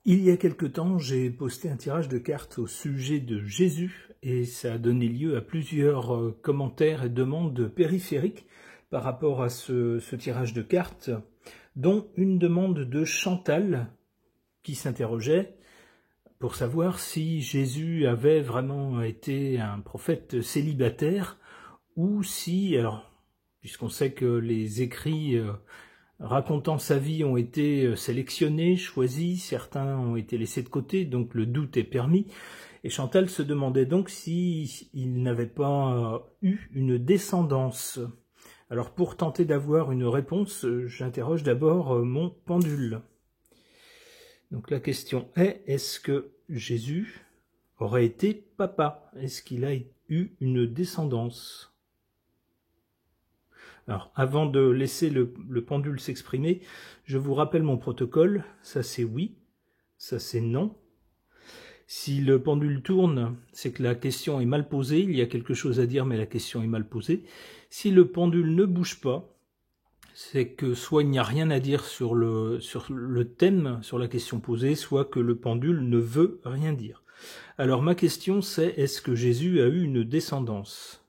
Il y a quelque temps, j'ai posté un tirage de cartes au sujet de Jésus et ça a donné lieu à plusieurs commentaires et demandes périphériques par rapport à ce tirage de cartes, dont une demande de Chantal qui s'interrogeait pour savoir si Jésus avait vraiment été un prophète célibataire ou si, alors, puisqu'on sait que les écrits racontant sa vie ont été sélectionnés, choisis, certains ont été laissés de côté, donc le doute est permis. Et Chantal se demandait donc s'il n'avait pas eu une descendance. Alors pour tenter d'avoir une réponse, j'interroge d'abord mon pendule. Donc la question est, est-ce que Jésus aurait été papa? Est-ce qu'il a eu une descendance? Alors, avant de laisser le pendule s'exprimer, je vous rappelle mon protocole. Ça c'est oui, ça c'est non. Si le pendule tourne, c'est que la question est mal posée, il y a quelque chose à dire mais la question est mal posée. Si le pendule ne bouge pas, c'est que soit il n'y a rien à dire sur le thème, sur la question posée, soit que le pendule ne veut rien dire. Alors ma question c'est, est-ce que Jésus a eu une descendance ?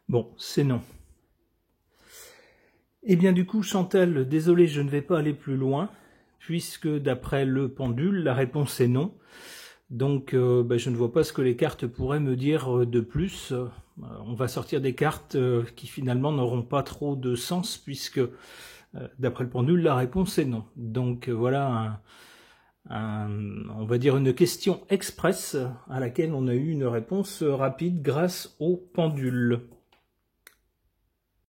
Bon, c'est non. Eh bien du coup, Chantal, désolé, je ne vais pas aller plus loin, puisque d'après le pendule, la réponse est non. Donc je ne vois pas ce que les cartes pourraient me dire de plus. On va sortir des cartes qui finalement n'auront pas trop de sens, puisque d'après le pendule, la réponse est non. Donc voilà on va dire une question express à laquelle on a eu une réponse rapide grâce au pendule.